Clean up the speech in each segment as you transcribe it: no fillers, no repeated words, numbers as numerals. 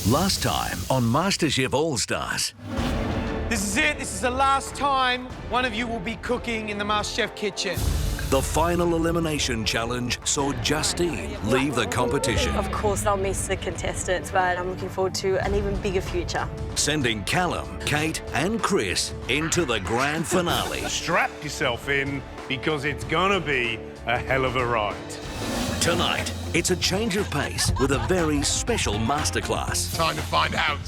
Last time on MasterChef All-Stars. This is it. This is the last time one of you will be cooking in the MasterChef kitchen. The final elimination challenge saw Justine leave the competition. Of course, I'll miss the contestants, but I'm looking forward to an even bigger future. Sending Callum, Kate and Chris into the grand finale. Strap yourself in because it's gonna be a hell of a ride. Tonight, it's a change of pace with a very special masterclass. Time to find out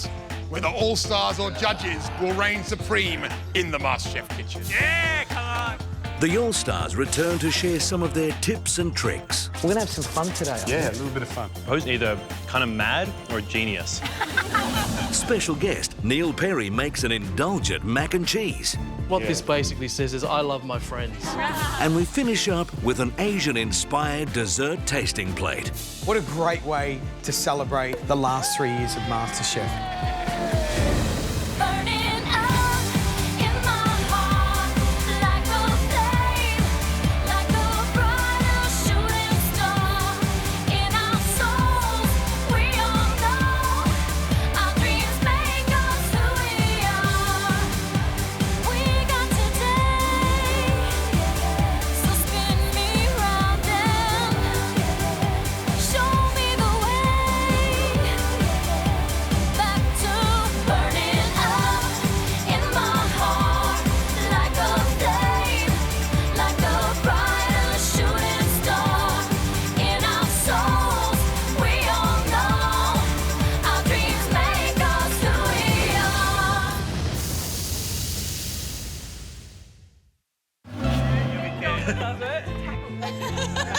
whether All-Stars or judges will reign supreme in the MasterChef kitchen. Yeah, come on. The All-Stars return to share some of their tips and tricks. We're gonna have some fun today. Yeah, a little bit of fun. I was either kind of mad or a genius. Special guest Neil Perry makes an indulgent mac and cheese. What this basically says is I love my friends. And we finish up with an Asian-inspired dessert tasting plate. What a great way to celebrate the last 3 years of MasterChef.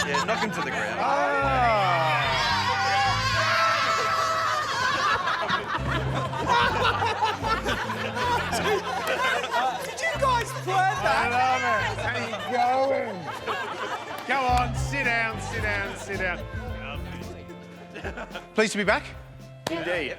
Yeah, knock him to the ground. Did you guys plan that? I love it. How you going? Go on, sit down, sit down, sit down. Pleased to be back. Indeed.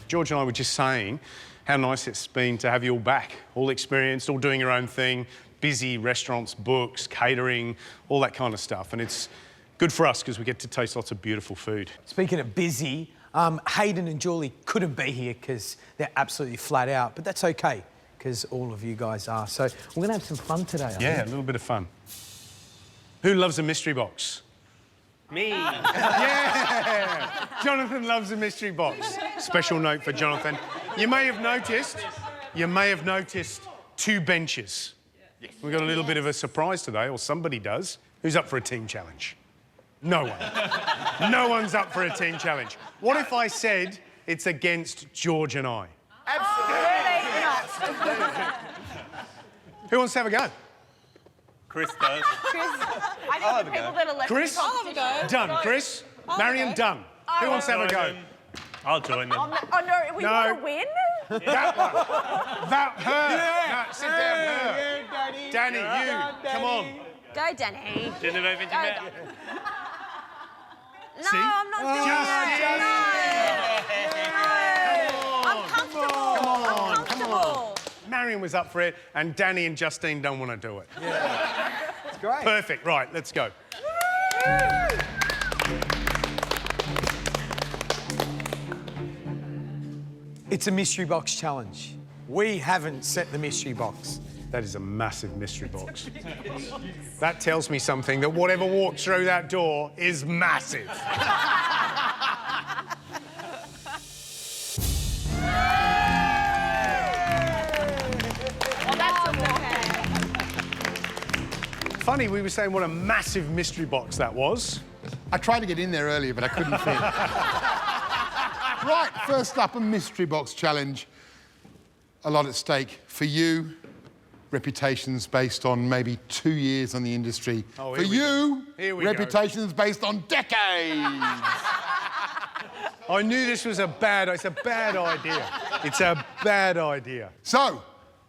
George and I were just saying how nice it's been to have you all back, all experienced, all doing your own thing, busy restaurants, books, catering, all that kind of stuff. And it's good for us because we get to taste lots of beautiful food. Speaking of busy, Hayden and Julie couldn't be here because they're absolutely flat out, but that's okay because all of you guys are. So we're gonna have some fun today, I Yeah, think. a little bit of fun. Who loves a mystery box? Me. Yeah! Jonathan loves a mystery box. Special note for Jonathan. You may have noticed 2 benches. Yes. We've got a little bit of a surprise today, or somebody does. Who's up for a team challenge? No one. No one's up for a team challenge. What if I said it's against George and I? Absolutely not. Who wants to have a go? Chris does. I think the people that are left Chris? in the competition. Done. Chris? Marion, done. Who wants to have a go? I'll join them. Oh, no, we want to win? That one. That, her. Yeah. No, sit down, her. Yeah, Danny, you. Come on. Go, Danny. Didn't it open your mouth? No, I'm not doing it. No. I'm comfortable. I'm comfortable. Marion was up for it, and Danny and Justine don't want to do it. Yeah. It's great. Perfect. Right, let's go. It's a mystery box challenge. We haven't set the mystery box. That is a massive mystery box. That tells me something, that whatever walks through that door is massive. Funny, we were saying what a massive mystery box that was. I tried to get in there earlier, but I couldn't fit. Right, first up, a mystery box challenge. A lot at stake for you. Reputations based on maybe 2 years on the industry. Oh, for you, go. reputations based on decades. I knew this was it's a bad idea. It's a bad idea. So,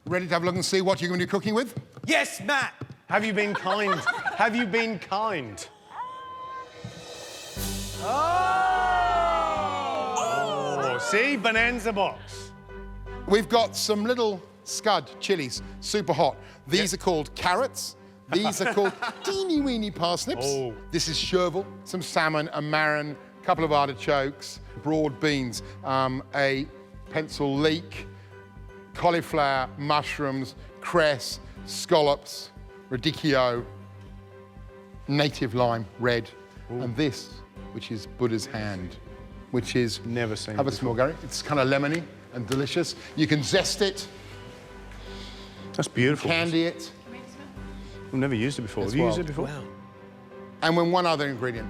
ready to have a look and see what you're going to be cooking with? Yes, Matt. Have you been kind? Have you been kind? Oh, see? Bonanza box. We've got some little scud chilies, super hot. These are called carrots. These are called teeny weeny parsnips. Oh. This is chervil, some salmon, a marron, couple of artichokes, broad beans, a pencil leek, cauliflower, mushrooms, cress, scallops, radicchio, native lime, red, and this, which is Buddha's hand, which is... Never seen Have it a smell, Gary. It's kind of lemony and delicious. You can zest it, That's beautiful. candy it, I've never used it before. As Have you well. used it before? Wow. and then one other ingredient.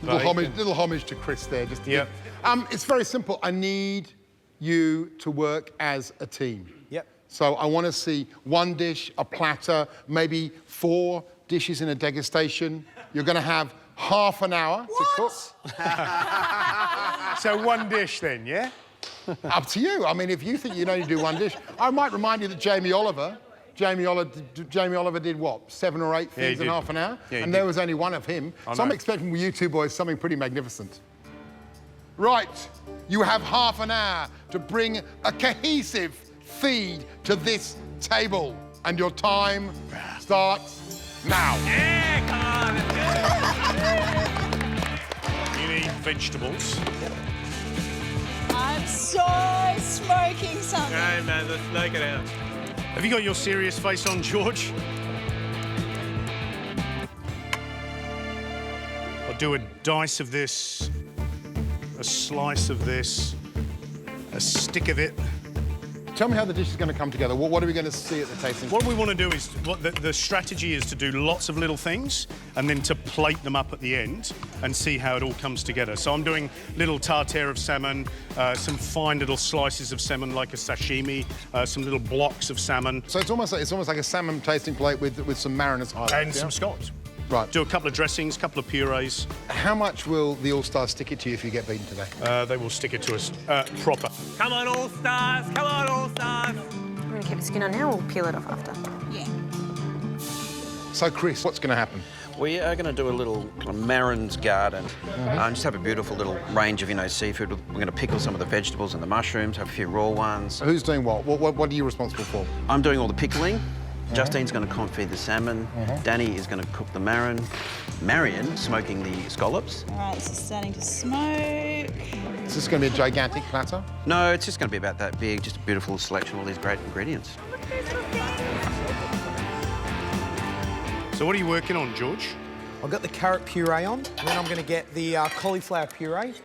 Little homage to Chris there. Just to Yep. give- it's very simple. I need you to work as a team. Yep. So I want to see one dish, a platter, maybe 4 dishes in a degustation. You're going to have half an hour to cook. So one dish then, yeah? Up to you. I mean, if you think you can only do one dish, I might remind you that Jamie Oliver did what, 7 or 8 Yeah, he things in did. half an hour? Yeah, he and did. there was only one of him. I So I'm know. expecting from you two boys something pretty magnificent. Right, you have half an hour to bring a cohesive feed to this table. And your time starts now. Yeah, come on. You need vegetables. I'm so smoking something. Hey, man, let's smoke it out. Have you got your serious face on, George? I'll do a dice of this, a slice of this, a stick of it. Tell me how the dish is going to come together. What are we going to see at the tasting? What we want to do is, the strategy is to do lots of little things and then to plate them up at the end and see how it all comes together. So I'm doing little tartare of salmon, some fine little slices of salmon like a sashimi, some little blocks of salmon, So it's almost like a salmon tasting plate with some mariners highlights. and yeah? some scallops. Right. Do a couple of dressings, a couple of purees. How much will the All-Stars stick it to you if you get beaten today? They will stick it to us proper. Come on, all stars. Come on, all stars. I'm going to keep the skin on now or peel it off after? Yeah. So, Chris, what's going to happen? We are going to do a little kind of Marin's garden. Just have a beautiful little range of, seafood. We're going to pickle some of the vegetables and the mushrooms, have a few raw ones. Who's doing what? What are you responsible for? I'm doing all the pickling. Justine's going to confit the salmon. Danny is going to cook the marin. Marion smoking the scallops. All right, this is starting to smoke. Is this going to be a gigantic platter? No, it's just going to be about that big, just a beautiful selection of all these great ingredients. So what are you working on, George? I've got the carrot puree on, and then I'm going to get the cauliflower puree.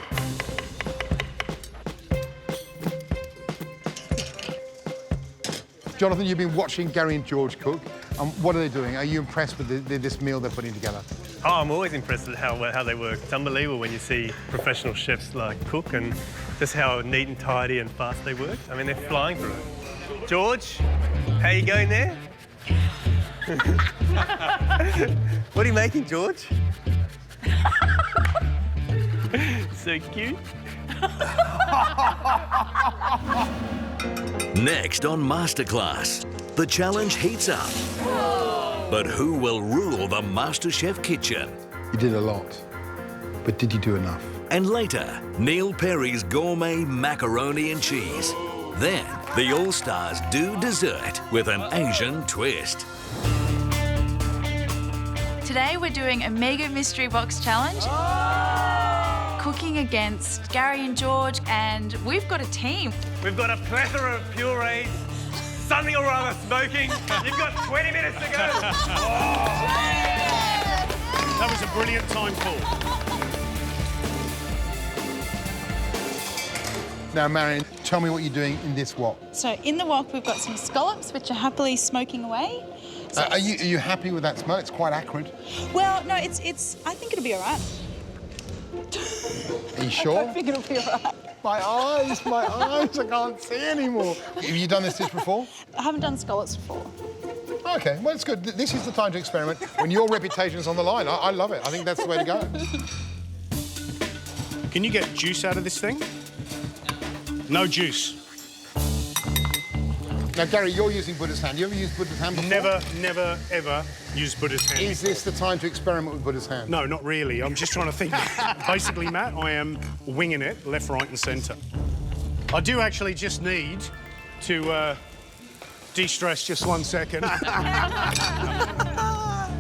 Jonathan, you've been watching Gary and George cook. What are they doing? Are you impressed with this meal they're putting together? Oh, I'm always impressed with how they work. It's unbelievable when you see professional chefs like cook and just how neat and tidy and fast they work. I mean, they're flying through it. George, how you going there? What are you making, George? So cute. Next on Masterclass, the challenge heats up. But who will rule the MasterChef kitchen? You did a lot, but did you do enough? And later, Neil Perry's gourmet macaroni and cheese. Then, the All-Stars do dessert with an Asian twist. Today we're doing a mega mystery box challenge. Cooking against Gary and George, and we've got a team. We've got a plethora of purees, something or other smoking. You've got 20 minutes to go. That was a brilliant time call. Now, Marion, tell me what you're doing in this wok. So in the wok, we've got some scallops, which are happily smoking away. So Are you happy with that smell? It's quite acrid. Well, no, it's. I think it'll be all right. Are you sure? I think it'll be all right. My eyes, I can't see anymore. Have you done this dish before? I haven't done scallops before. Okay, well, it's good. This is the time to experiment when your reputation's on the line. I love it. I think that's the way to go. Can you get juice out of this thing? No juice. Now, Gary, you're using Buddha's hand. You ever used Buddha's hand before? Never, ever use Buddha's hand. Is this the time to experiment with Buddha's hand? No, not really. I'm just trying to think. Basically, Matt, I am winging it left, right and centre. I do actually just need to de-stress just 1 second.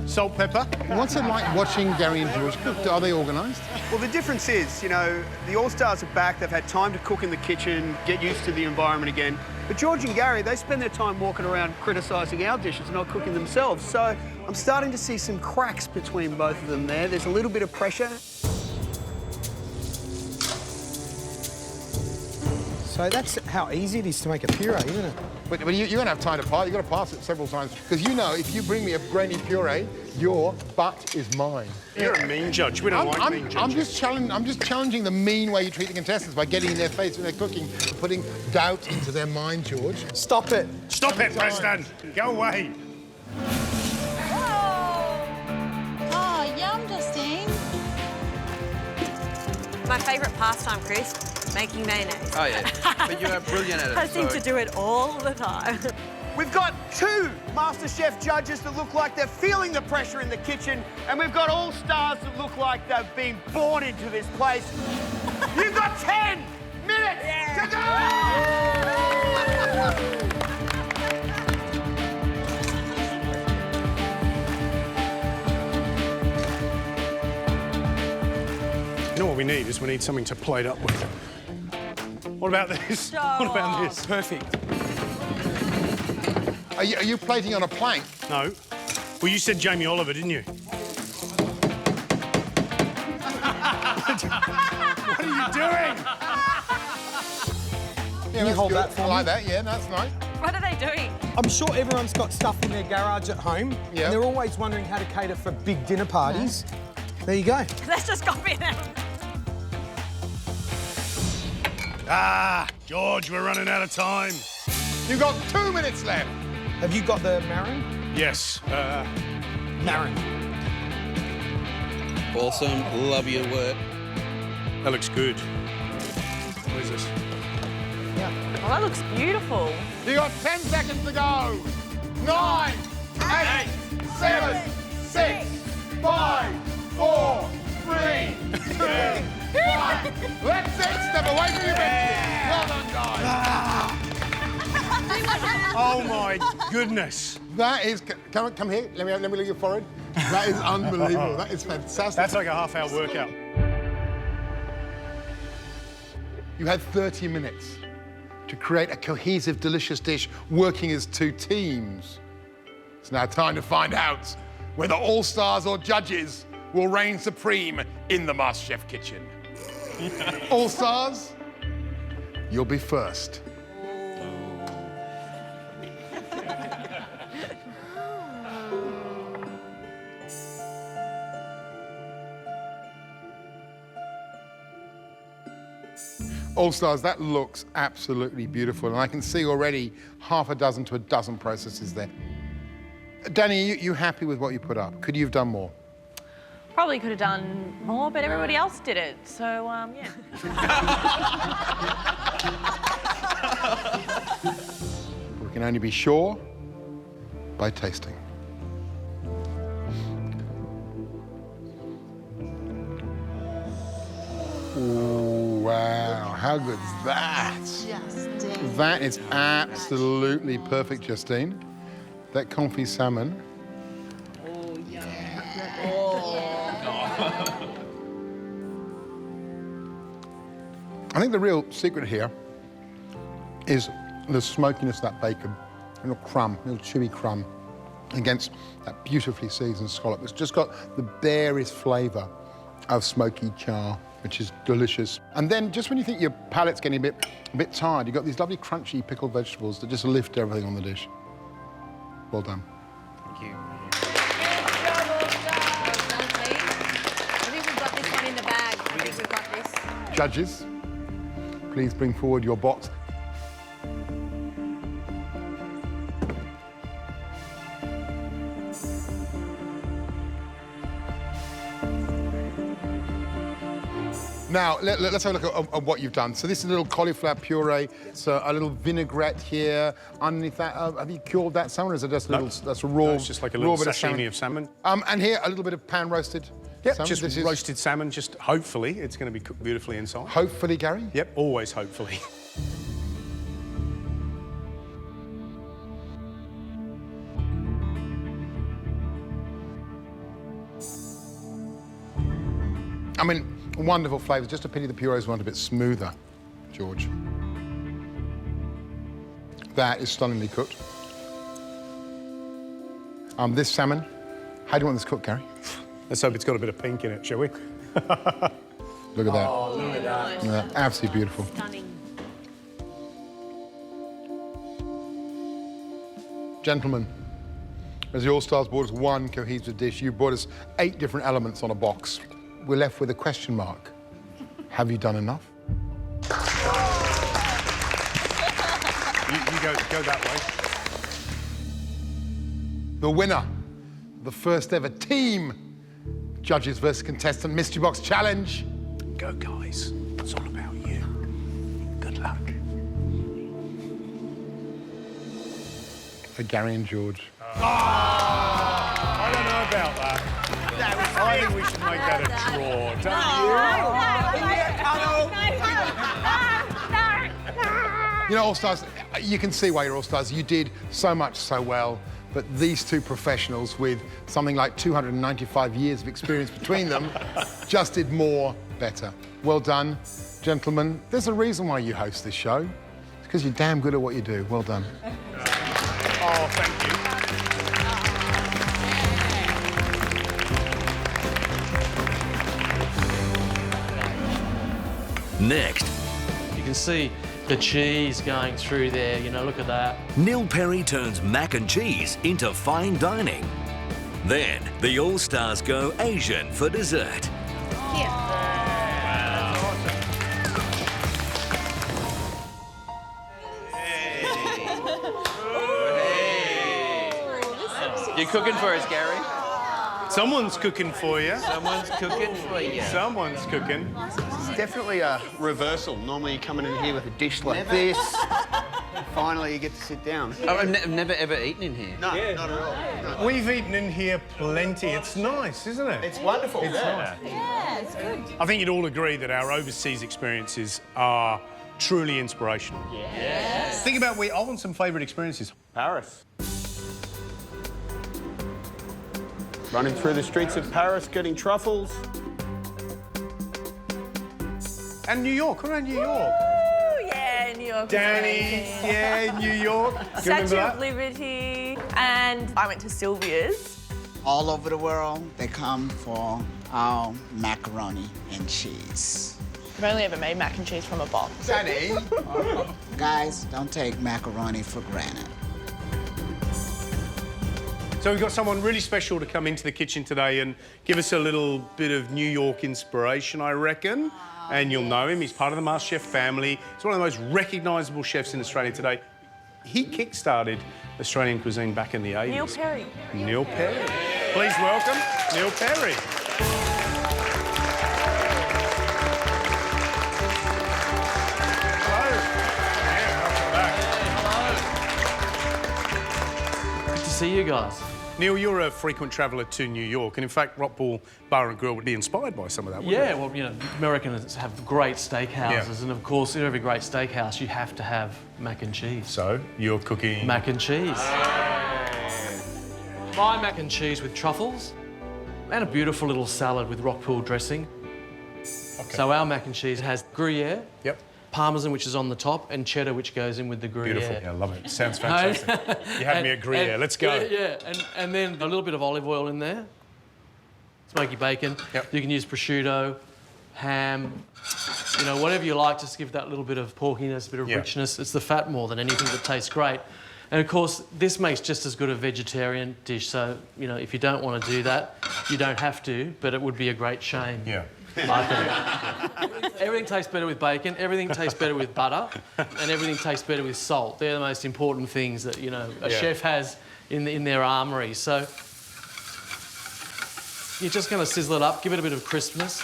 So salt, pepper. What's it like watching Gary and George cook? Are they organised? Well, the difference is, you know, the All-Stars are back. They've had time to cook in the kitchen, get used to the environment again. But George and Gary, they spend their time walking around criticising our dishes, not cooking themselves. So I'm starting to see some cracks between both of them there. There's a little bit of pressure. So that's how easy it is to make a puree, isn't it? But you don't have time to pass. You've got to pass it several times. Because you know, if you bring me a grainy puree, your butt is mine. You're a mean judge. We don't like mean judges. I'm just challenging the mean way you treat the contestants by getting in their face when they're cooking and putting doubt into their mind, George. Stop it. Stop it, Preston. Go away. Oh, yum, Justine. My favourite pastime, Chris, making mayonnaise. Oh, yeah. But you are brilliant at it. I seem to do it all the time. We've got 2 MasterChef judges that look like they're feeling the pressure in the kitchen, and we've got All-Stars that look like they've been born into this place. You've got 10 minutes to go! You know what we need is we need something to plate up with. What about this? What about this? Perfect. Are you plating on a plank? No. Well, you said Jamie Oliver, didn't you? What are you doing? Yeah, Can you hold that for I me? like that, yeah, that's nice. What are they doing? I'm sure everyone's got stuff in their garage at home, Yeah. and they're always wondering how to cater for big dinner parties. There you go. Let's just copy them. Ah, George, we're running out of time. You've got 2 minutes left. Have you got the marin? Yes. Marin. Awesome. Love your work. That looks good. What is this? Oh, that looks beautiful. You got 10 seconds to go. 9, 8, 7, 6, 5, 4, 3, 2, 1. That's it. Step away from your bench. Well done, guys. Oh my goodness. That is. Come here. Let me look at your forehead. That is unbelievable. That is fantastic. That's like a half-hour workout. You had 30 minutes to create a cohesive, delicious dish working as 2 teams. It's now time to find out whether All-Stars or judges will reign supreme in the MasterChef kitchen. All-Stars, you'll be first. All-Stars, that looks absolutely beautiful, and I can see already half a dozen to a dozen processes there. Danny, you happy with what you put up? Could you have done more? Probably could have done more, but everybody else did it. So, yeah. We can only be sure by tasting. Ooh, wow, how good is that? Justine. That is absolutely perfect, Justine. That confit salmon. I think the real secret here is the smokiness of that bacon. A little crumb, a little chewy crumb against that beautifully seasoned scallop. It's just got the barest flavour of smoky char, which is delicious. And then just when you think your palate's getting a bit tired, you've got these lovely crunchy pickled vegetables that just lift everything on the dish. Well done. Thank you. I think we've got this one in the bag. I think we've got this. Judges, please bring forward your box. Now, let's have a look at what you've done. So this is a little cauliflower puree. It's a little vinaigrette here. Underneath that, have you cured that salmon, or is it just a little, that's a raw, No, it's just like a little bit sashimi of salmon. And here, a little bit of pan-roasted Yep, salmon. just This is- roasted salmon, just hopefully it's going to be cooked beautifully inside. Hopefully, Gary? Yep, always hopefully. I mean, wonderful flavours. Just a pity the purees weren't a bit smoother, George. That is stunningly cooked. This salmon, how do you want this cooked, Gary? Let's hope it's got a bit of pink in it, shall we? Look at that. Oh, look at that. Look at that. Absolutely beautiful. Stunning. Gentlemen, as the All-Stars brought us one cohesive dish, you brought us 8 different elements on a box. We're left with a question mark. Have you done enough? You go that way. The winner, the first ever team judges versus contestant mystery box challenge. Go, guys. It's all about you. Good luck. For Gary and George. I don't know about that. I think we should make that a draw, don't you? You know, All-Stars, you can see why you're All-Stars. You did so much so well, but these two professionals with something like 295 years of experience between them just did more better. Well done, gentlemen. There's a reason why you host this show. It's because you're damn good at what you do. Well done. Oh, thank you. Next, You can see the cheese going through there, you know, look at that. Neil Perry turns mac and cheese into fine dining. Then, the All-Stars go Asian for dessert. You cooking for us, Gary? Someone's cooking for you. Someone's cooking for you. Someone's cooking. It's definitely a reversal. Normally you're coming in here with a dish like this. Finally, you get to sit down. Oh, I've never ever eaten in here. No, not at all. No. We've eaten in here plenty. It's nice, isn't it? It's wonderful. It's nice. Yeah, it's good. I think you'd all agree that our overseas experiences are truly inspirational. Yes. Think about I want some favourite experiences. Paris. Running through the streets of Paris, getting truffles. And New York. What about New York? Ooh, yeah, New York. was Danny, amazing. yeah, New York. Do you remember Statue that? of Liberty. And I went to Sylvia's. All over the world, they come for our macaroni and cheese. I've only ever made mac and cheese from a box. Danny. Guys, don't take macaroni for granted. So we've got someone really special to come into the kitchen today and give us a little bit of New York inspiration, I reckon. And you'll know him. He's part of the MasterChef family. He's one of the most recognisable chefs in Australia today. He kick-started Australian cuisine back in the 80s. Neil Perry. Neil Perry. Please welcome Neil Perry. Hello. Yeah, welcome back. Good to see you guys. Neil, you're a frequent traveller to New York, and in fact, Rockpool Bar and Grill would be inspired by some of that, wouldn't Yeah, it? well, you know, Americans have great steakhouses, and of course, in every great steakhouse, you have to have mac and cheese. So, you're cooking... Mac and cheese. My mac and cheese with truffles, and a beautiful little salad with Rockpool dressing. Okay. So our mac and cheese has Gruyere, Yep. Parmesan, which is on the top, and cheddar, which goes in with the Gruyere. Beautiful. Yeah, I love it. Sounds fantastic. You had me at Gruyere. Let's go. Yeah, and then a little bit of olive oil in there. Smoky bacon. Yep. You can use prosciutto, ham, you know, whatever you like, just give that little bit of porkiness, a bit of richness. It's the fat more than anything that tastes great. And of course, this makes just as good a vegetarian dish. So, you know, if you don't want to do that, you don't have to, but it would be a great shame. Yeah. Everything tastes better with bacon, everything tastes better with butter, and everything tastes better with salt. They're the most important things that, you know, a chef has in their armoury. So you're just going to sizzle it up, give it a bit of crispness.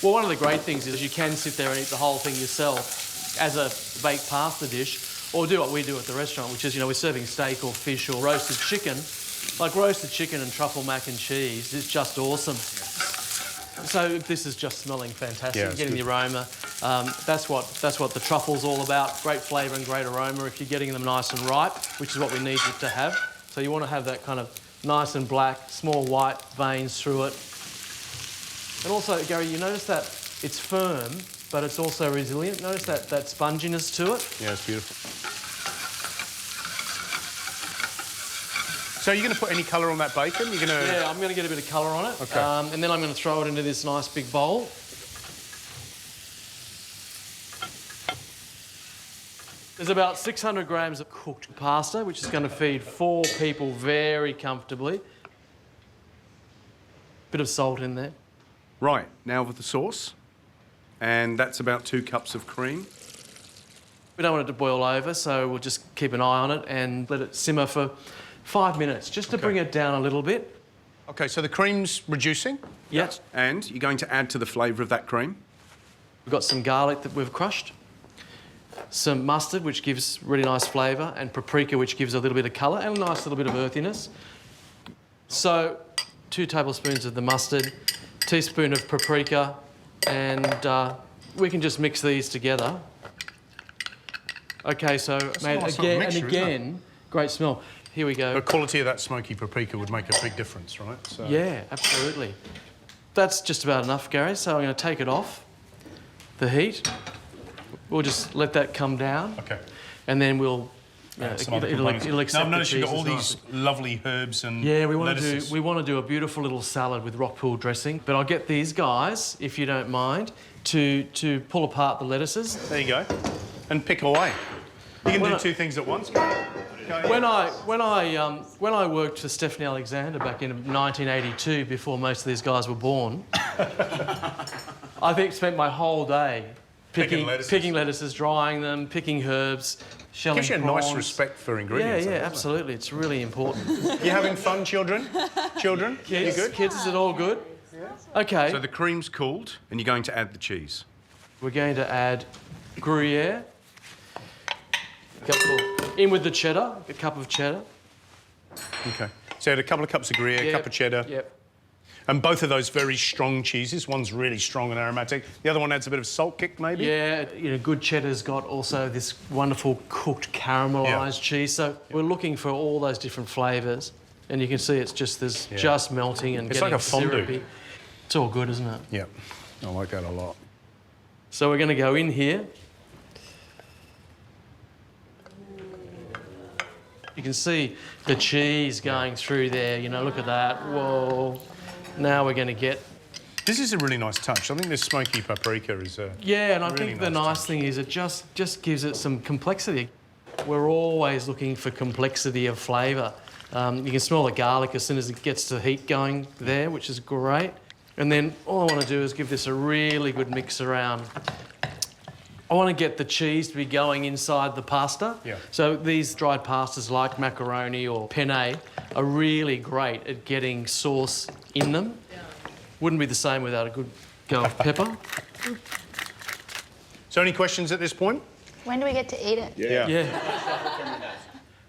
Well, one of the great things is you can sit there and eat the whole thing yourself as a baked pasta dish, or do what we do at the restaurant, which is, you know, we're serving steak or fish or roasted chicken. Like roasted chicken and truffle mac and cheese is just awesome. So this is just smelling fantastic, Yeah, getting the aroma. That's what the truffle's all about, great flavour and great aroma if you're getting them nice and ripe, which is what we need it to have. So you want to have that kind of nice and black, small white veins through it. And also, Gary, you notice that it's firm, but it's also resilient. Notice that sponginess to it. Yeah, it's beautiful. So you're going to put any colour on that bacon? You're going to... Yeah, I'm going to get a bit of colour on it. Okay. And then I'm going to throw it into this nice big bowl. There's about 600 grams of cooked pasta, which is going to feed 4 people very comfortably. Bit of salt in there. Right, now with the sauce. And that's about 2 cups of cream. We don't want it to boil over, so we'll just keep an eye on it and let it simmer for 5 minutes, just to bring it down a little bit. OK, so the cream's reducing. Yes. And you're going to add to the flavour of that cream. We've got some garlic that we've crushed, some mustard, which gives really nice flavour, and paprika, which gives a little bit of colour and a nice little bit of earthiness. So 2 tablespoons of the mustard, teaspoon of paprika, and we can just mix these together. OK, so mate, again and again, great smell. Here we go. The quality of that smoky paprika would make a big difference, right? So... Yeah, absolutely. That's just about enough, Gary, so I'm going to take it off the heat. We'll just let that come down. OK. And then we'll... it'll accept now, I've noticed the you've got all cheeses these lovely herbs and yeah, we want lettuces. to do a beautiful little salad with rock pool dressing. But I'll get these guys, if you don't mind, to pull apart the lettuces. There you go. And pick away. You can do 2 things at once. When I worked for Stephanie Alexander back in 1982, before most of these guys were born, I think spent my whole day picking lettuces, drying them, picking herbs, shelling Gives you a prawns. nice respect for ingredients. Yeah, absolutely. It's really important. You having fun, children? Children? Kids, you good? Kids, is it all good? Yeah. OK. So the cream's cooled, and you're going to add the cheese. We're going to add Gruyere. In with the cheddar, a cup of cheddar. OK. So add a couple of cups of Gruyere, a cup of cheddar. Yep. And both of those very strong cheeses. One's really strong and aromatic. The other one adds a bit of salt kick, maybe? Yeah, you know, good cheddar's got also this wonderful cooked caramelised cheese. So we're looking for all those different flavours. And you can see it's just just melting and it's getting like a fondue. syrupy. It's all good, isn't it? Yeah. I like that a lot. So we're going to go in here. You can see the cheese going through there. You know, look at that. Whoa. Now we're going to get... This is a really nice touch. I think this smoky paprika is a Yeah, and I really think the nice thing is it just gives it some complexity. We're always looking for complexity of flavour. You can smell the garlic as soon as it gets the heat going there, which is great. And then all I want to do is give this a really good mix around. I want to get the cheese to be going inside the pasta. Yeah. So these dried pastas like macaroni or penne are really great at getting sauce in them. Yeah. Wouldn't be the same without a good go of pepper. So any questions at this point? When do we get to eat it? Yeah.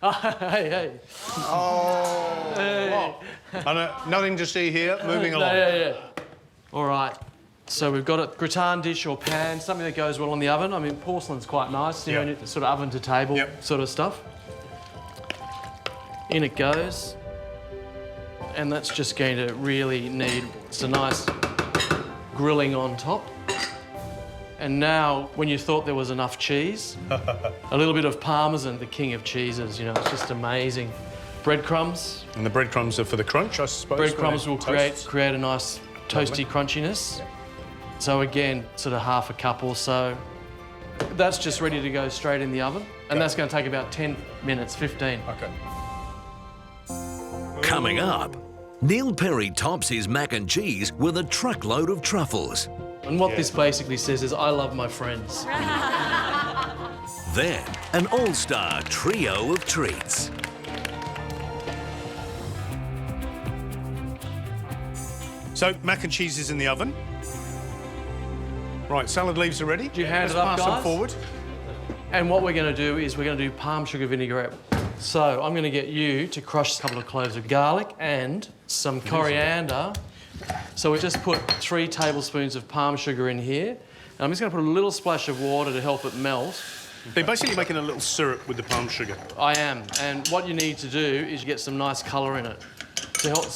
Hey. Oh. Hey. Nothing to see here. Moving along. Yeah. All right. So we've got a gratin dish or pan, something that goes well in the oven. I mean, porcelain's quite nice, you know, sort of oven to table sort of stuff. In it goes. And that's just going to really need some nice grilling on top. And now, when you thought there was enough cheese, a little bit of Parmesan, the king of cheeses, you know, it's just amazing. Breadcrumbs. And the breadcrumbs are for the crunch, I suppose. Breadcrumbs will create a nice toasty crunchiness. So again, sort of half a cup or so. That's just ready to go straight in the oven. And that's going to take about 10 minutes, 15. OK. Coming up, Neil Perry tops his mac and cheese with a truckload of truffles. And what this basically says is, I love my friends. Then, an Allstar trio of treats. So, mac and cheese is in the oven. Right, salad leaves are ready. Do you hand it up, guys? Pass them forward. And what we're going to do is we're going to do palm sugar vinaigrette. So I'm going to get you to crush a couple of cloves of garlic and some coriander. So we just put 3 tablespoons of palm sugar in here. And I'm just going to put a little splash of water to help it melt. They're basically making a little syrup with the palm sugar. I am. And what you need to do is get some nice colour in it. to help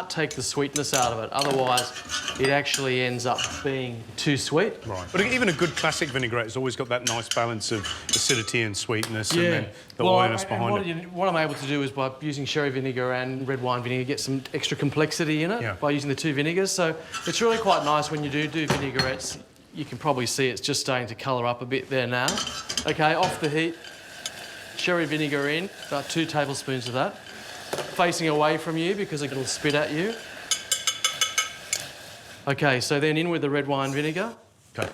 take the sweetness out of it. Otherwise, it actually ends up being too sweet. Right. But even a good classic vinaigrette has always got that nice balance of acidity and sweetness and then the oiliness behind it. What I'm able to do is by using sherry vinegar and red wine vinegar, get some extra complexity in it by using the two vinegars. So it's really quite nice when you do vinaigrettes. You can probably see it's just starting to colour up a bit there now. OK, off the heat. Sherry vinegar in, about 2 tablespoons of that. Facing away from you because it'll spit at you. OK, so then in with the red wine vinegar. OK.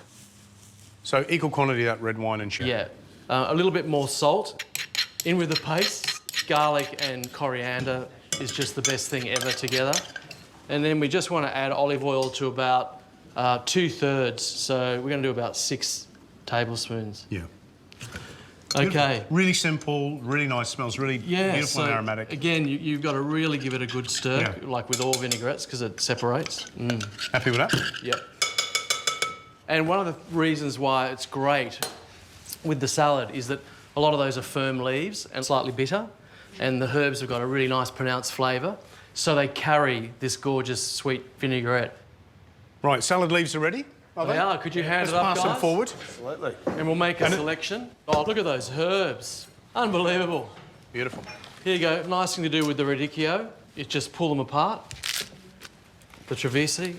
So equal quantity of that red wine and sherry. Yeah. A little bit more salt. In with the paste. Garlic and coriander is just the best thing ever together. And then we just want to add olive oil to about 2/3. So we're going to do about 6 tablespoons. Yeah. OK. Really simple, really nice, smells really beautiful and aromatic. Again, you've got to really give it a good stir, like with all vinaigrettes, because it separates. Happy with that? Yep. And one of the reasons why it's great with the salad is that a lot of those are firm leaves and slightly bitter, and the herbs have got a really nice pronounced flavour, so they carry this gorgeous sweet vinaigrette. Right, salad leaves are ready? They are. Could you hand it up, guys? Let's pass them forward. Absolutely. And we'll make a selection. Oh, look at those herbs. Unbelievable. Beautiful. Here you go. Nice thing to do with the radicchio is just pull them apart. The Trevisi,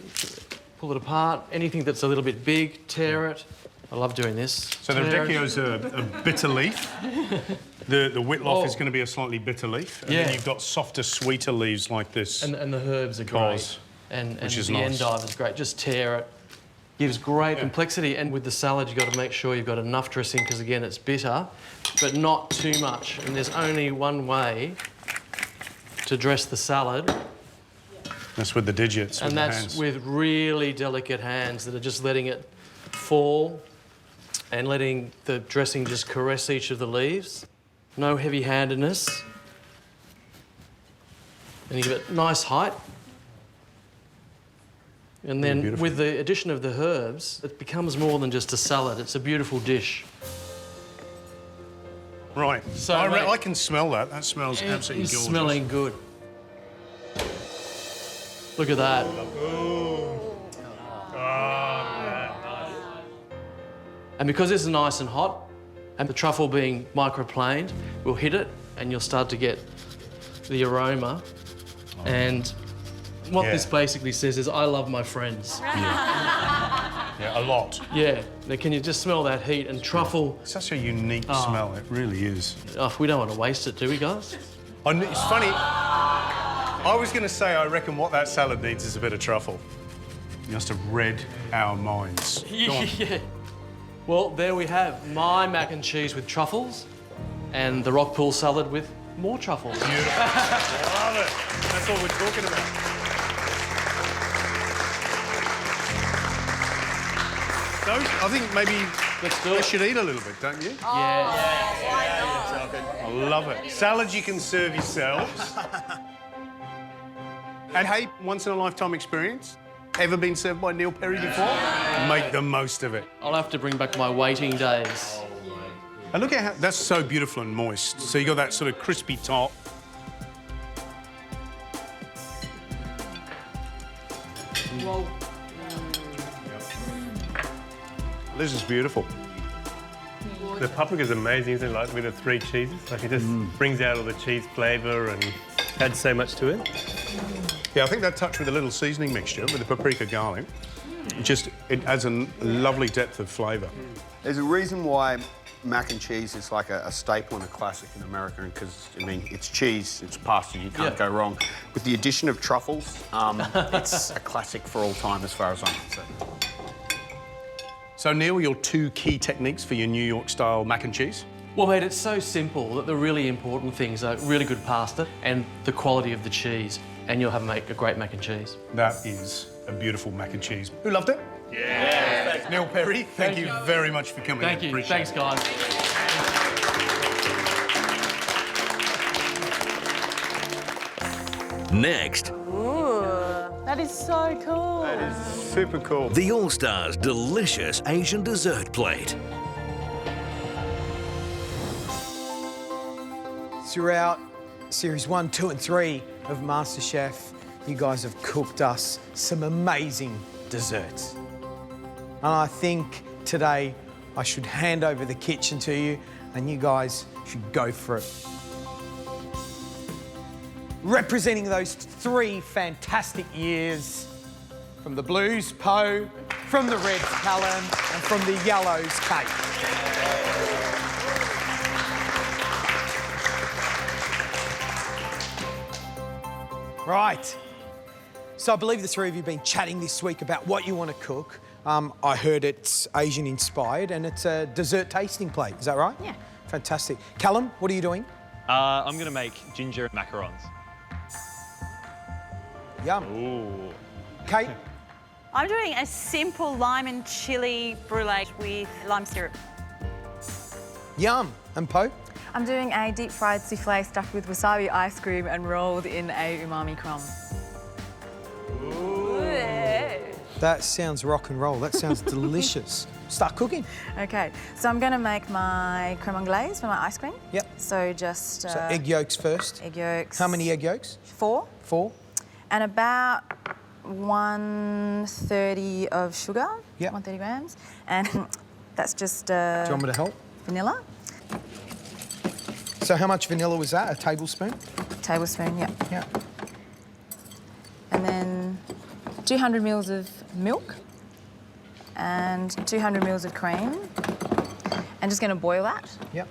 pull it apart. Anything that's a little bit big, tear it. I love doing this. So the radicchio's a bitter leaf. The whitloff is going to be a slightly bitter leaf. And then you've got softer, sweeter leaves like this. And the herbs are great. And which is the nice. endive is great. Just tear it. Gives great complexity, and with the salad you've got to make sure you've got enough dressing because again it's bitter, but not too much. And there's only one way to dress the salad. That's with the digits. And that's with really delicate hands that are just letting it fall and letting the dressing just caress each of the leaves. No heavy-handedness. And you give it nice height. And then with the addition of the herbs, it becomes more than just a salad. It's a beautiful dish. Right. So I can smell that. That smells absolutely gorgeous. It's smelling good. Look at that. And because this is nice and hot, and the truffle being microplaned, we'll hit it and you'll start to get the aroma. And what this basically says is, I love my friends. Yeah, a lot. Yeah. Now, can you just smell that heat and truffle? Such a unique smell, it really is. Oh, we don't want to waste it, do we, guys? It's funny. I was going to say, I reckon what that salad needs is a bit of truffle. You must have read our minds. Yeah. Well, there we have my mac and cheese with truffles and the rock pool salad with more truffles. Beautiful. I love it. That's what we're talking about. So, I think maybe we should eat a little bit, don't you? Yeah. I love it. Salad you can serve yourselves. And hey, once in a lifetime experience. Ever been served by Neil Perry before? Make the most of it. I'll have to bring back my waiting days. And look at how that's so beautiful and moist. So you got that sort of crispy top. This is beautiful. The paprika is amazing, isn't it? Like with the 3 cheeses, like it just brings out all the cheese flavour and adds so much to it. Yeah, I think that touch with a little seasoning mixture with the paprika garlic, it adds a lovely depth of flavour. There's a reason why mac and cheese is like a staple and a classic in America, because, I mean, it's cheese, it's pasta, you can't go wrong. With the addition of truffles, it's a classic for all time as far as I'm concerned. So, Neil, your 2 key techniques for your New York-style mac and cheese? Well, mate, it's so simple that the really important things are really good pasta and the quality of the cheese, and you'll make a great mac and cheese. That is a beautiful mac and cheese. Who loved it? Yeah. Thanks. Neil Perry, thank you very much for coming. Thank you. Thanks, guys. Next, Ooh, that is so cool. That is super cool. the All-Star's delicious Asian dessert plate. So you're out Series 1, 2 and 3 of MasterChef, you guys have cooked us some amazing desserts. And I think today I should hand over the kitchen to you and you guys should go for it. Representing those 3 fantastic years, from the blues, Poe, from the reds, Callum, and from the yellows, Kate. Right. So I believe the 3 of you have been chatting this week about what you want to cook. I heard it's Asian inspired and it's a dessert tasting plate. Is that right? Yeah. Fantastic. Callum, what are you doing? I'm going to make ginger macarons. Yum. Ooh. Kate? I'm doing a simple lime and chilli brulee with lime syrup. Yum. And Poe? I'm doing a deep fried souffle stuffed with wasabi ice cream and rolled in a umami crumb. Ooh. That sounds rock and roll. That sounds delicious. Start cooking. Okay, so I'm going to make my creme anglaise for my ice cream. Yep. So just... So egg yolks first. Egg yolks. How many egg yolks? 4. 4. And about 130 of sugar. Yep. 130 grams. And that's just... Do you want me to help? Vanilla. So how much vanilla was that? A tablespoon? Tablespoon, yeah. Yeah. And then 200 mils of milk and 200 mils of cream. And just going to boil that. Yep.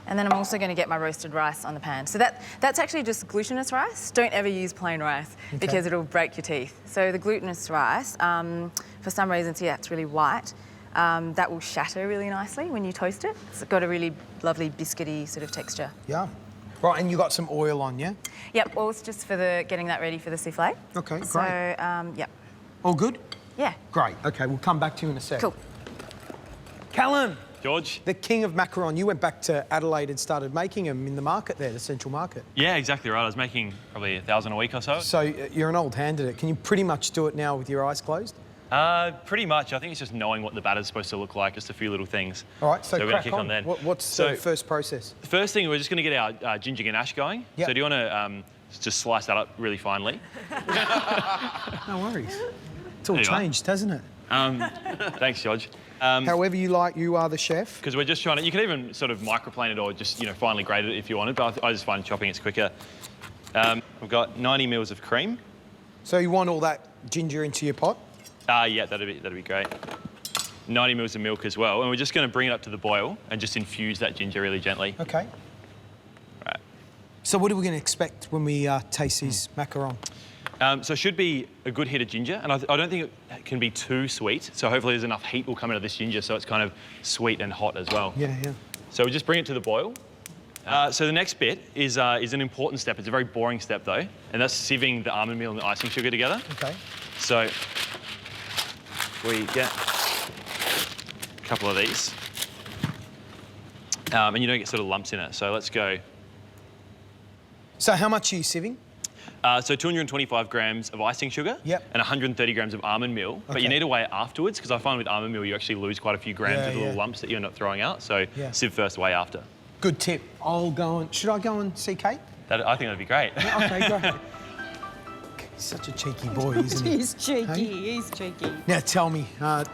And then I'm also going to get my roasted rice on the pan. So that's actually just glutinous rice. Don't ever use plain rice because it'll break your teeth. So the glutinous rice, for some reason, see, that's really white. That will shatter really nicely when you toast it. It's got a really lovely biscuity sort of texture. Yeah. Right, and you got some oil on, yeah? Yep, oil's just for getting that ready for the souffle. Okay, great. So, yep. All good? Yeah. Great. Okay, we'll come back to you in a sec. Cool. Callum. George? The king of macaron. You went back to Adelaide and started making them in the market there, the central market. Yeah, exactly right. I was making probably 1,000 a week or so. So you're an old hand at it. Can you pretty much do it now with your eyes closed? Pretty much. I think it's just knowing what the batter's supposed to look like, just a few little things. All right, so we're crack going to kick on then. What's the first process? The first thing, we're just going to get our ginger ganache going. Yep. So do you want to just slice that up really finely? No worries. It's all There you are. changed, hasn't it? Thanks, George. However you like, you are the chef. Because we're just trying to, you can even sort of microplane it or just, finely grate it if you wanted, but I just find chopping it's quicker. We've got 90 mils of cream. So you want all that ginger into your pot? Yeah, that'd be great. 90 mils of milk as well, and we're just going to bring it up to the boil and just infuse that ginger really gently. Okay. Right. So what are we going to expect when we taste these macaron? So it should be a good hit of ginger, and I don't think it can be too sweet, so hopefully there's enough heat will come out of this ginger so it's kind of sweet and hot as well. Yeah, yeah. So we just bring it to the boil. So the next bit is an important step. It's a very boring step though, and that's sieving the almond meal and the icing sugar together. Okay. So we get a couple of these, and you don't get sort of lumps in it. So let's go. So how much are you sieving? So 225 grams of icing sugar Yep. and 130 grams of almond meal. But you need to weigh it afterwards because I find with almond meal you actually lose quite a few grams of little lumps that you're not throwing out. So sieve first, weigh after. Good tip. Should I go and see Kate? I think that'd be great. Okay, great. He's such a cheeky boy, isn't he? He's cheeky, Hey? he's cheeky. Now tell me,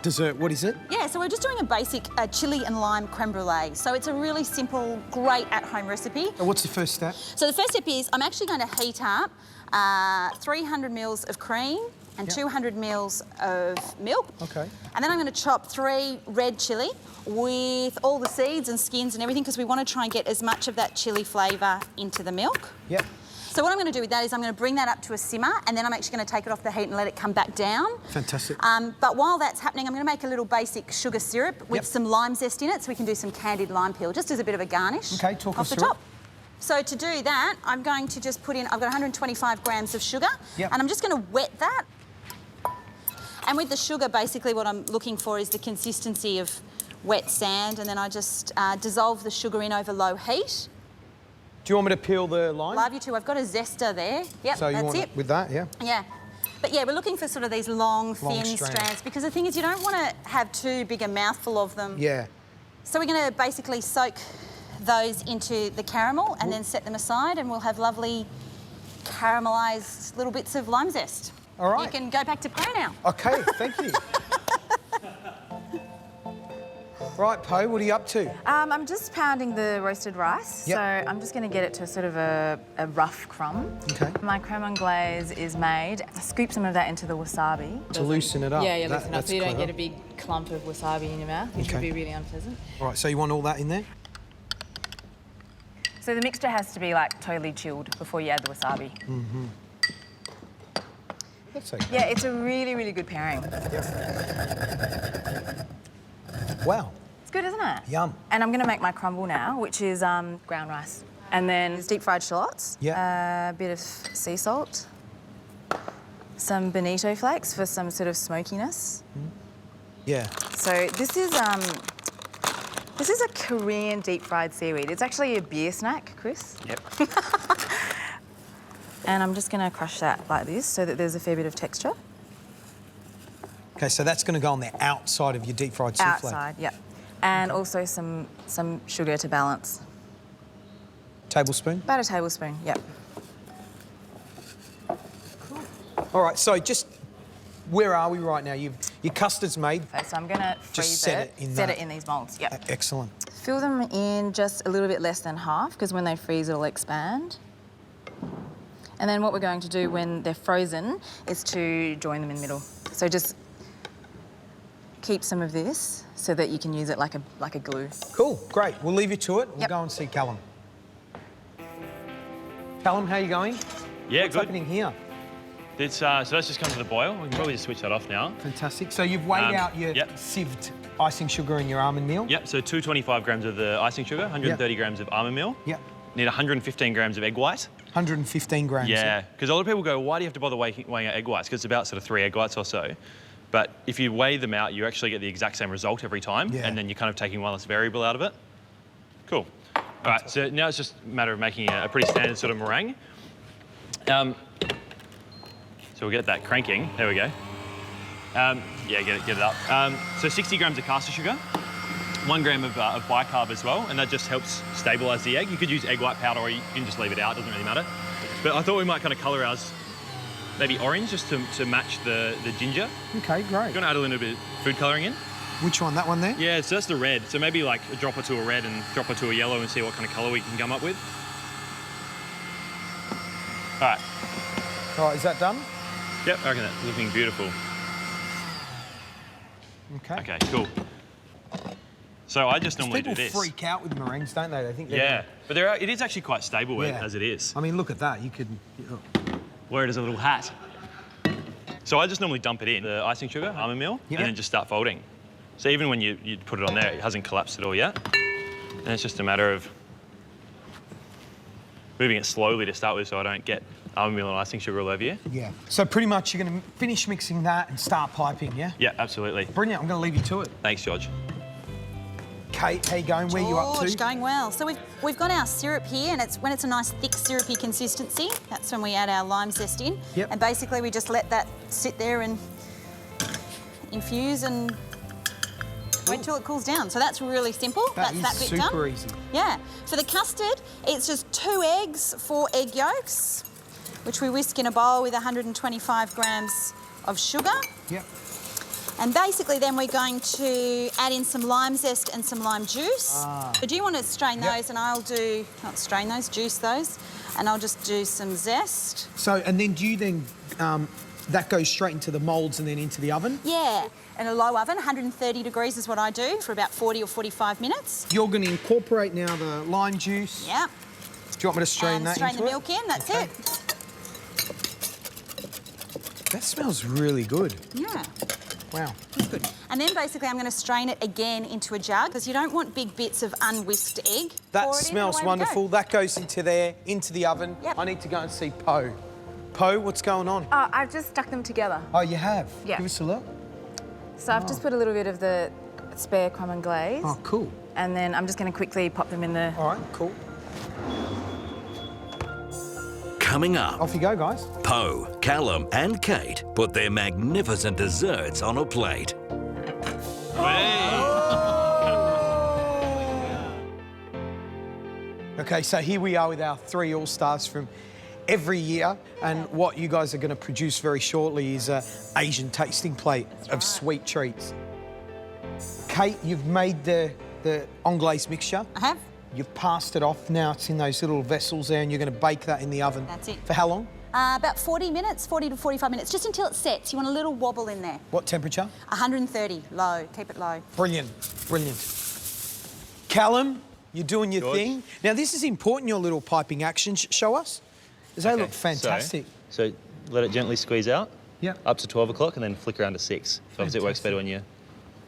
dessert, what is it? Yeah, so we're just doing a basic chilli and lime creme brulee. So it's a really simple, great at-home recipe. And what's the first step? So the first step is I'm actually going to heat up 300 mils of cream and 200 mils of milk. Okay. And then I'm going to chop 3 red chilli with all the seeds and skins and everything because we want to try and get as much of that chilli flavour into the milk. Yep. So what I'm going to do with that is I'm going to bring that up to a simmer and then I'm actually going to take it off the heat and let it come back down. Fantastic. But while that's happening, I'm going to make a little basic sugar syrup with some lime zest in it so we can do some candied lime peel, just as a bit of a garnish Okay, talk off us the through top. So to do that, I'm going to just put in, I've got 125 grams of sugar and I'm just going to wet that. And with the sugar, basically what I'm looking for is the consistency of wet sand, and then I just dissolve the sugar in over low heat. Do you want me to peel the lime? Love you to. I've got a zester there. Yep, so you that's want it. With that, yeah? Yeah. But yeah, we're looking for sort of these long, thin strands because the thing is you don't want to have too big a mouthful of them. Yeah. So we're going to basically soak those into the caramel and then set them aside, and we'll have lovely caramelised little bits of lime zest. All right. You can go back to play now. Okay, thank you. Right, Poe, what are you up to? I'm just pounding the roasted rice, Yep. so I'm just going to get it to sort of a rough crumb. Okay. My creme anglaise is made. I scoop some of that into the wasabi. To loosen it up. Yeah, loosen up that's so you don't clever. get a big clump of wasabi in your mouth, which would Okay. be really unpleasant. All right, so you want all that in there? So the mixture has to be like totally chilled before you add the wasabi. Mm-hmm. That's okay. Yeah, it's a really, really good pairing. Wow. It's good, isn't it? Yum. And I'm going to make my crumble now, which is ground rice. And then deep fried shallots. Yeah. A bit of sea salt. Some bonito flakes for some sort of smokiness. Yeah. So this is a Korean deep fried seaweed. It's actually a beer snack, Chris. Yep. And I'm just going to crush that like this so that there's a fair bit of texture. Okay, so that's going to go on the outside of your deep fried souffle. Outside, yep. And also some sugar to balance. Tablespoon? About a tablespoon, yep. All right, so just where are we right now? Your custard's made. Okay, so I'm going to freeze Just set it in set that. it in these moulds, yep. Excellent. Fill them in just a little bit less than half because when they freeze, it'll expand. And then what we're going to do when they're frozen is to join them in the middle. So just keep some of this so that you can use it like a glue. Cool, great. We'll leave you to it. We'll Yep. go and see Callum. Callum, how are you going? Yeah, What's good. happening here? It's, so that's just come to the boil. We can probably just switch that off now. Fantastic. So you've weighed out your sieved icing sugar and your almond meal? Yep, so 225 grams of the icing sugar, 130 grams of almond meal. Yep. Need 115 grams of egg white. 115 grams. Yeah, because a lot of people go, why do you have to bother weighing out egg whites? Because it's about sort of 3 egg whites or so. But if you weigh them out, you actually get the exact same result every time, and then you're kind of taking one less variable out of it. Cool. All right, so now it's just a matter of making a pretty standard sort of meringue. So we'll get that cranking. There we go. Yeah, get it up. So 60 grams of caster sugar, 1 gram of bicarb as well, and that just helps stabilise the egg. You could use egg white powder or you can just leave it out, doesn't really matter. But I thought we might kind of colour ours maybe orange just to match the ginger. Okay, great. You're going to add a little bit of food colouring in? Which one, that one there? Yeah, so that's the red. So maybe like a drop or two of red and a drop or two of yellow and see what kind of colour we can come up with. All right. All right, is that done? Yep, I reckon that's looking beautiful. Okay. Okay, cool. So I just normally do People this. freak out with meringues, don't they? They think they're Yeah, but it is actually quite stable as it is. I mean, look at that. You could... Wear it as a little hat. So I just normally dump it in, the icing sugar, almond meal, and then just start folding. So even when you put it on there, it hasn't collapsed at all yet. And it's just a matter of moving it slowly to start with so I don't get almond meal and icing sugar all over you. Yeah. So pretty much you're going to finish mixing that and start piping, yeah? Yeah, absolutely. Brilliant. I'm going to leave you to it. Thanks, George. Kate, how you going? Where you up to? George, going well. So we've got our syrup here, and when it's a nice thick syrupy consistency, that's when we add our lime zest in. Yep. And basically we just let that sit there and infuse and wait till it cools down. So that's really simple. That That's is that bit done. super easy. Yeah. For the custard, it's just 2 eggs, 4 egg yolks, which we whisk in a bowl with 125 grams of sugar. Yep. And basically then we're going to add in some lime zest and some lime juice. So do you want to strain those? And I'll do, not strain those, juice those. And I'll just do some zest. So, and then do you then, that goes straight into the moulds and then into the oven? Yeah, in a low oven, 130 degrees is what I do for about 40 or 45 minutes. You're going to incorporate now the lime juice. Yeah. Do you want me to strain that strain into the it? milk in, that's it. That smells really good. Yeah. Wow. That's good. And then basically I'm going to strain it again into a jug because you don't want big bits of unwhisked egg. That Pour it in, smells away we wonderful. go. That goes into there, into the oven. Yep. I need to go and see Poe. Poe, what's going on? I've just stuck them together. Oh, you have? Yeah. Give us a look. So I've just put a little bit of the spare creme anglaise. Oh, cool. And then I'm just going to quickly pop them in the... All right, cool. Coming up, Off you go, guys. Poe, Callum and Kate put their magnificent desserts on a plate. Okay, so here we are with our 3 All-Stars from every year, and what you guys are going to produce very shortly is an Asian tasting plate of sweet treats. Kate, you've made the anglaise mixture. I have. You've passed it off. Now it's in those little vessels there, and you're going to bake that in the oven. That's it. For how long? About 40 minutes, 40 to 45 minutes, just until it sets. You want a little wobble in there. What temperature? 130, low. Keep it low. Brilliant, brilliant. Callum, you're doing your thing. Now, this is important, your little piping action. Show us. Because they look fantastic. So let it gently squeeze out. Yeah. Up to 12 o'clock and then flick around to 6. So obviously it works better when you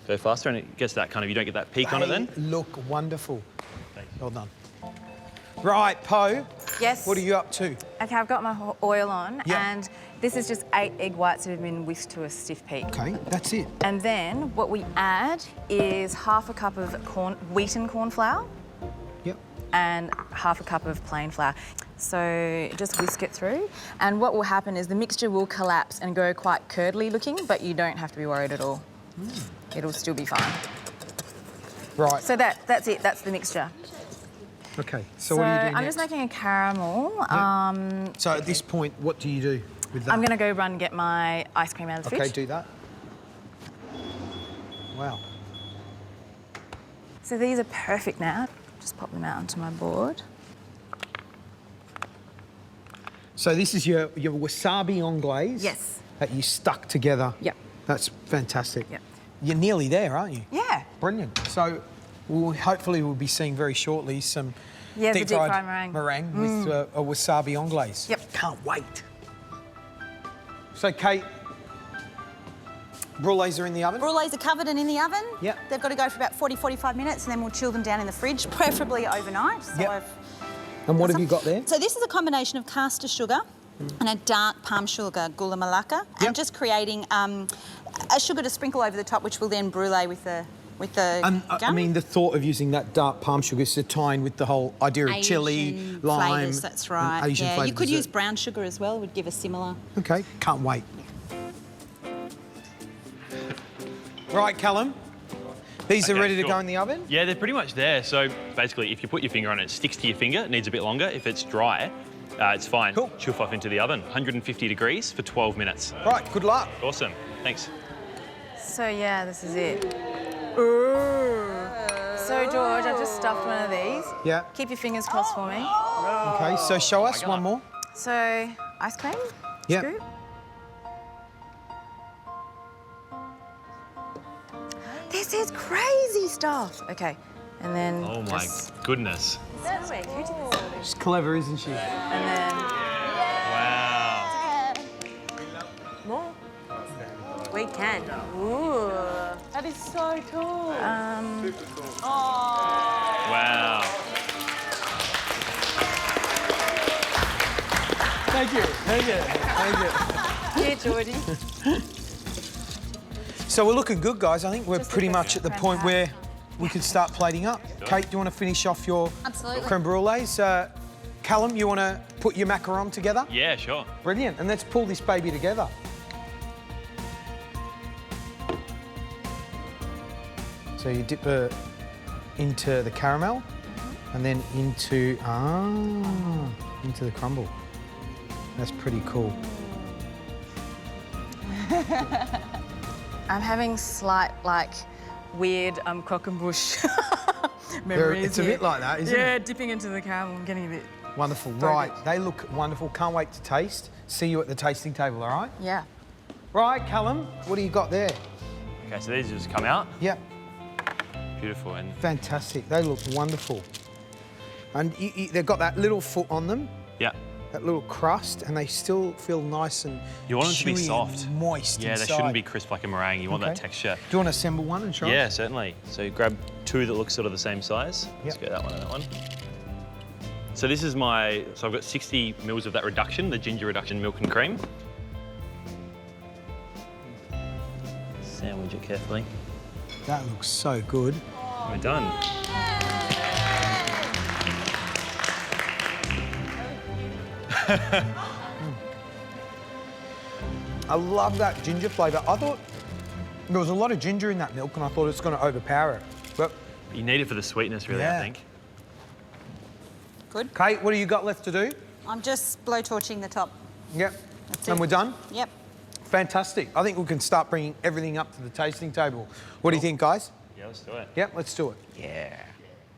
go faster and it gets that kind of, you don't get that peak on it then. Look wonderful. Well done. Right, Poe. Yes? What are you up to? Okay, I've got my oil on, Yeah. and this is just 8 egg whites that have been whisked to a stiff peak. Okay, that's it. And then what we add is half a cup of wheaten corn flour. Yep. And half a cup of plain flour. So just whisk it through. And what will happen is the mixture will collapse and go quite curdly looking, but you don't have to be worried at all. It'll still be fine. Right. So that's it, that's the mixture. Okay, so what are you doing I'm next? just making a caramel. Yep. So at this point, what do you do with that? I'm going to go run and get my ice cream out of the fridge. Okay, do that. Wow. So these are perfect now. Just pop them out onto my board. So this is your wasabi anglaise? Yes. That you stuck together? Yep. That's fantastic. Yep. You're nearly there, aren't you? Yeah. Brilliant. So hopefully we'll be seeing very shortly some the deep-fried meringue with a wasabi anglaise. Yep. Can't wait. So, Kate, brulees are in the oven? Brulees are covered and in the oven. Yep. They've got to go for about 40, 45 minutes, and then we'll chill them down in the fridge, preferably overnight. So And what have you got there? So this is a combination of caster sugar and a dark palm sugar, gula melaka, and just creating a sugar to sprinkle over the top, which will then brulee with the gum. I mean, the thought of using that dark palm sugar is to tie in with the whole idea of chili, lime, flavours, that's right. and Asian You flavour could dessert. use brown sugar as well, would give a similar. Okay, can't wait. Right, Callum, these are ready to go in the oven? Yeah, they're pretty much there. So basically, if you put your finger on it, it sticks to your finger. It needs a bit longer. If it's dry, it's fine. Cool. Chuff off into the oven. 150 degrees for 12 minutes. Right, good luck. Awesome. Thanks. So yeah, this is it. So George, I've just stuffed one of these. Yeah. Keep your fingers crossed for me. Okay, so show us one more. So ice cream. Yeah. Scoop. This is crazy stuff. Okay, and then Oh my goodness. She's clever, isn't she? And then Wow. More. We can. Ooh. That is so cool. Wow. Thank you, thank you, thank you. Here, Geordie. So we're looking good, guys. I think we're pretty much at the point where we could start plating up. Kate, do you want to finish off your creme brulees? Callum, you want to put your macaron together? Yeah, sure. Brilliant. And let's pull this baby together. So you dip it into the caramel and then into the crumble. That's pretty cool. I'm having slight, weird croquembouche memories. It's a bit like that, isn't it? Yeah, dipping into the caramel. I'm getting a bit... Wonderful. Right, they look wonderful. Can't wait to taste. See you at the tasting table, all right? Yeah. Right, Callum, what do you got there? Okay, so these just come out. Yep. Beautiful. And Fantastic. They look wonderful. And they've got that little foot on them, yeah. that little crust, and they still feel nice and You want them to be chewy soft. and moist Yeah, inside. they shouldn't be crisp like a meringue. You want that Okay. texture. Do you want to assemble one and try? Yeah, certainly. So grab 2 that look sort of the same size. Let's go that one and that one. So this is so I've got 60 mils of that reduction, the ginger reduction milk and cream. Sandwich it carefully. That looks so good. We're done. I love that ginger flavour. I thought there was a lot of ginger in that milk and I thought it's going to overpower it. But You need it for the sweetness, really, I think. Good. Kate, what do you got left to do? I'm just blowtorching the top. Yep. That's And it. we're done? Yep. Fantastic. I think we can start bringing everything up to the tasting table. What do you think, guys? Yeah, let's do it. Yep, let's do it. Yeah.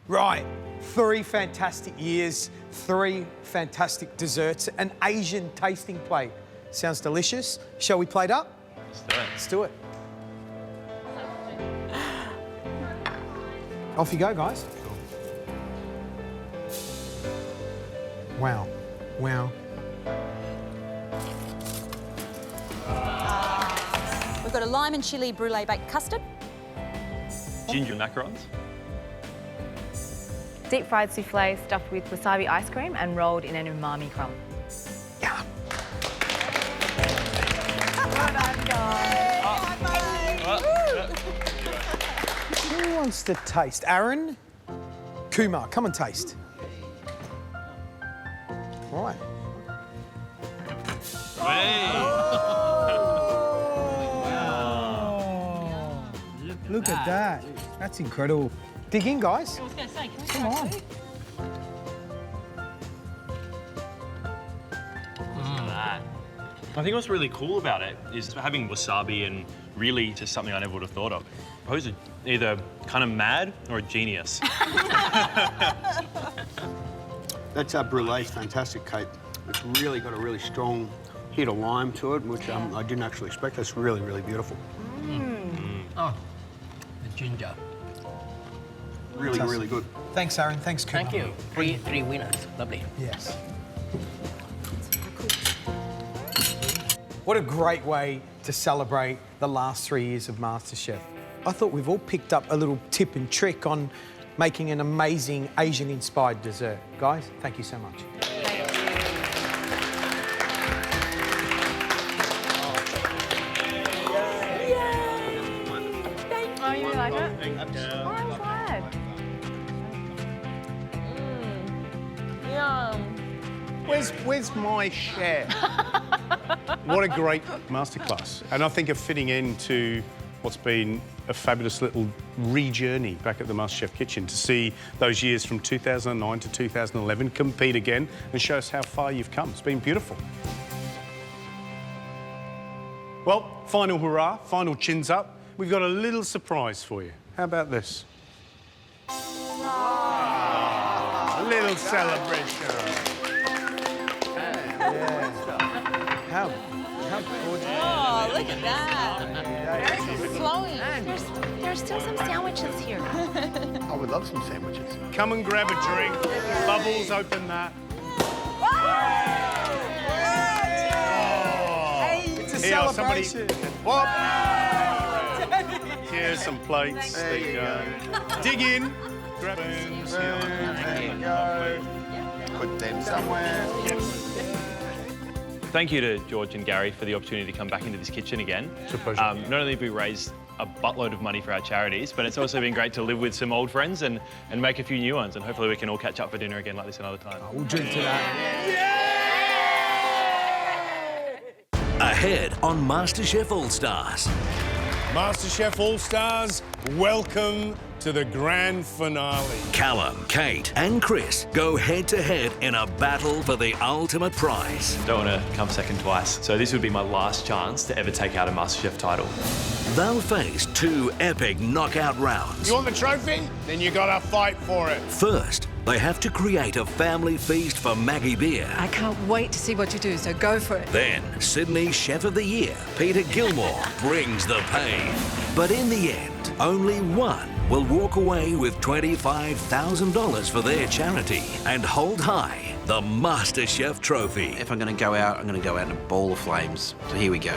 Right, 3 fantastic years, 3 fantastic desserts, an Asian tasting plate. Sounds delicious. Shall we plate up? Let's do it. Let's do it. Off you go, guys. Wow. Wow. We've got a lime and chilli brulee baked custard. Ginger macarons. Deep fried souffle stuffed with wasabi ice cream and rolled in an umami crumb. Yeah. Who wants to taste? Aaron? Kumar, come and taste. All right. Look at that. That's incredible. Dig in, guys. I was going to say, can we Come try on. two? I think what's really cool about it is having wasabi and really just something I never would have thought of. I suppose either kind of mad or a genius. That's brulee's fantastic, Kate. It's really got a really strong hit of lime to it, which I didn't actually expect. That's really, really beautiful. Oh, the ginger. Really, really good. Thanks, Aaron. Thanks, Kumar. Thank you. Three winners. Lovely. Yes. What a great way to celebrate the last 3 years of MasterChef. I thought we've all picked up a little tip and trick on making an amazing Asian-inspired dessert. Guys, thank you so much. Oh, you like it? Oh, I'm glad. Yum. Where's my share? What a great masterclass. And I think a fitting end to what's been a fabulous little re-journey back at the MasterChef kitchen to see those years from 2009 to 2011 compete again and show us how far you've come. It's been beautiful. Well, final hurrah, final chins up. We've got a little surprise for you. How about this? A little celebration. How gorgeous. Oh, look at that. Flowing. There's still some sandwiches here. I would love some sandwiches. Come and grab a drink. Bubbles, open that. It's a Here, celebration. Whoop. Here's some plates. There you go. Dig in. Grab spoons. There you go. Put them somewhere. Thank you to George and Gary for the opportunity to come back into this kitchen again. It's a pleasure. Not only have we raised a buttload of money for our charities, but it's also been great to live with some old friends and make a few new ones. And hopefully we can all catch up for dinner again like this another time. We'll drink to that. Ahead on MasterChef All-Stars. MasterChef All-Stars, welcome to the grand finale. Callum, Kate and Chris go head-to-head in a battle for the ultimate prize. Don't want to come second twice, so this would be my last chance to ever take out a MasterChef title. They'll face 2 epic knockout rounds. You want the trophy? Then you gotta fight for it. First, they have to create a family feast for Maggie Beer. I can't wait to see what you do, so go for it. Then, Sydney Chef of the Year, Peter Gilmore, brings the pain. But in the end, only one will walk away with $25,000 for their charity and hold high the MasterChef trophy. If I'm going to go out, I'm going to go out in a ball of flames. So here we go.